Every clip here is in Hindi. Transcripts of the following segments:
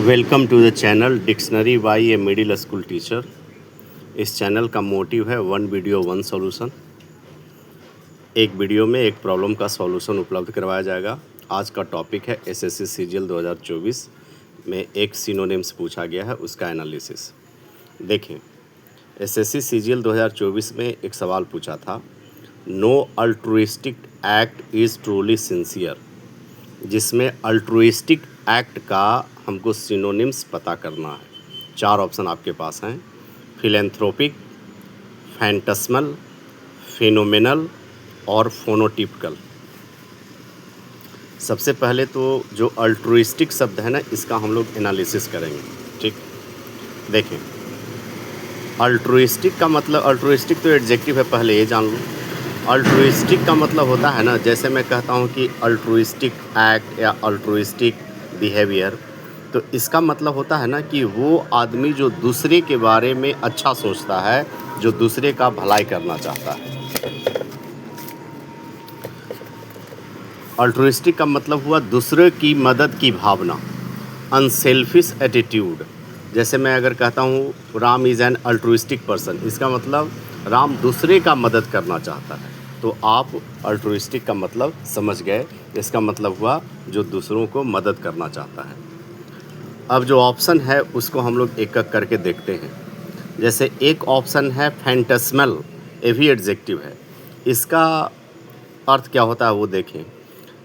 Welcome to the channel dictionary by a middle school teacher. इस चैनल का मोटिव है वन वीडियो वन सॉल्यूशन। एक वीडियो में एक प्रॉब्लम का सॉल्यूशन उपलब्ध करवाया जाएगा। आज का टॉपिक है एसएससी सीजीएल 2024 में एक सिनोनिम्स पूछा गया है, उसका एनालिसिस देखें। एसएससी सीजीएल 2024 में एक सवाल पूछा था, no altruistic act is truly sincere, जिसमें अल्ट्रुइस्टिक एक्ट का हमको सिनोनिम्स पता करना है। 4 ऑप्शन आपके पास हैं, फिलेंथ्रोपिक, फैंटस्मल, फिनोमिनल और फोनोटिपिकल। सबसे पहले तो जो अल्ट्रुइस्टिक शब्द है ना, इसका हम लोग एनालिसिस करेंगे। ठीक, देखें अल्ट्रुइस्टिक का मतलब, अल्ट्रुइस्टिक तो एडजेक्टिव है, पहले ये जान लो। अल्ट्रुइस्टिक का मतलब होता है ना, जैसे मैं कहता हूँ कि अल्ट्रुइस्टिक एक्ट या अल्ट्रुइस्टिक बिहेवियर, तो इसका मतलब होता है ना कि वो आदमी जो दूसरे के बारे में अच्छा सोचता है, जो दूसरे का भलाई करना चाहता है। अल्ट्रुइस्टिक का मतलब हुआ दूसरे की मदद की भावना, अनसेल्फिश एटीट्यूड। जैसे मैं अगर कहता हूँ Ram is an altruistic person, इसका मतलब राम दूसरे का मदद करना चाहता है। तो आप अल्ट्रुइस्टिक का मतलब समझ गए, इसका मतलब हुआ जो दूसरों को मदद करना चाहता है। अब जो ऑप्शन है उसको हम लोग एक एक करके देखते हैं। जैसे एक ऑप्शन है फैंटस्मल, ये भी एडजेक्टिव है। इसका अर्थ क्या होता है वो देखें।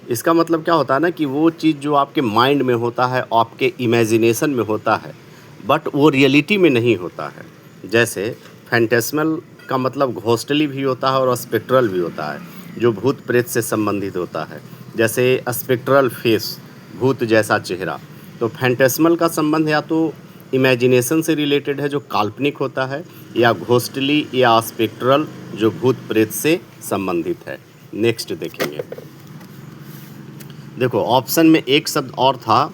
इसका मतलब क्या होता है ना कि वो चीज़ जो आपके माइंड में होता है, आपके इमेजिनेशन में होता है, बट वो रियलिटी में नहीं होता है। जैसे फैंटस्मल का मतलब घोस्टली भी होता है और स्पेक्ट्रल भी होता है, जो भूत प्रेत से संबंधित होता है। जैसे स्पेक्ट्रल फेस, भूत जैसा चेहरा। तो फैंटस्मल का संबंध या तो इमेजिनेशन से रिलेटेड है, जो काल्पनिक होता है, या घोस्टली या स्पेक्ट्रल, जो भूत प्रेत से संबंधित है। नेक्स्ट देखेंगे। देखो ऑप्शन में एक शब्द और था,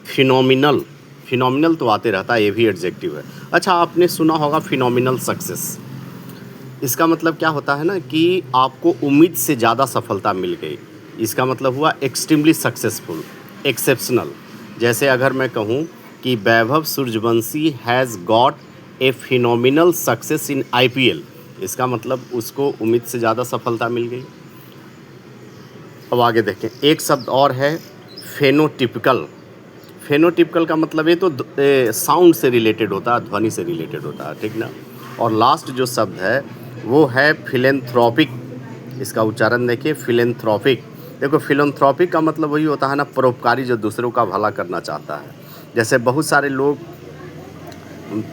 फिनोमिनल। फिनोमिनल तो आते रहता है, ये भी एडजेक्टिव है। अच्छा, आपने सुना होगा फिनोमिनल सक्सेस। इसका मतलब क्या होता है ना कि आपको उम्मीद से ज़्यादा सफलता मिल गई। इसका मतलब हुआ एक्सट्रीमली सक्सेसफुल, एक्सेप्शनल। जैसे अगर मैं कहूँ कि Vaibhav Suryavanshi has got a phenomenal success in IPL, इसका मतलब उसको उम्मीद से ज़्यादा सफलता मिल गई। अब आगे देखें, एक शब्द और है फेनोटिपिकल। फेनोटिपिकल का मतलब ये तो साउंड से रिलेटेड होता है, ध्वनि से रिलेटेड होता है, ठीक ना। और लास्ट जो शब्द है वो है फिलेंथ्रोपिक। इसका उच्चारण देखिए, फिलेंथ्रोपिक। देखो फिलेंथ्रोपिक का मतलब वही होता है ना, परोपकारी, जो दूसरों का भला करना चाहता है। जैसे बहुत सारे लोग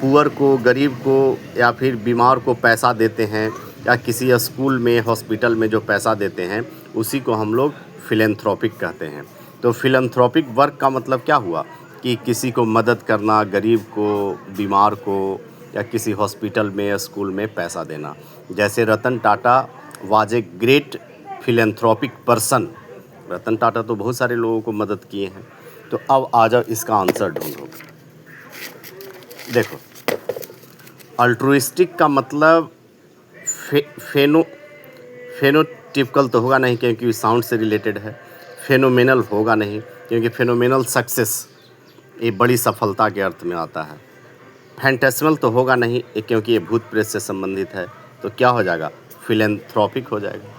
पुअर को, गरीब को या फिर बीमार को पैसा देते हैं, या किसी स्कूल में, हॉस्पिटल में जो पैसा देते हैं, उसी को हम लोग फिलेंथ्रोपिक कहते हैं। तो फिलेंथ्रोपिक वर्क का मतलब क्या हुआ कि किसी को मदद करना, गरीब को, बीमार को, या किसी हॉस्पिटल में, स्कूल में पैसा देना। जैसे Ratan Tata was a great philanthropic person. Ratan Tata तो बहुत सारे लोगों को मदद किए हैं। तो अब आ जाओ इसका आंसर ढूंढो। देखो अल्ट्रुइस्टिक का मतलब फेनोटिपिकल तो होगा नहीं, क्योंकि साउंड से रिलेटेड है। फेनोमेनल होगा नहीं, क्योंकि फेनोमेनल सक्सेस ये बड़ी सफलता के अर्थ में आता है। फैंटस्मल तो होगा नहीं, क्योंकि ये भूत प्रेत से संबंधित है। तो क्या हो जाएगा, फिलेंथ्रोपिक हो जाएगा।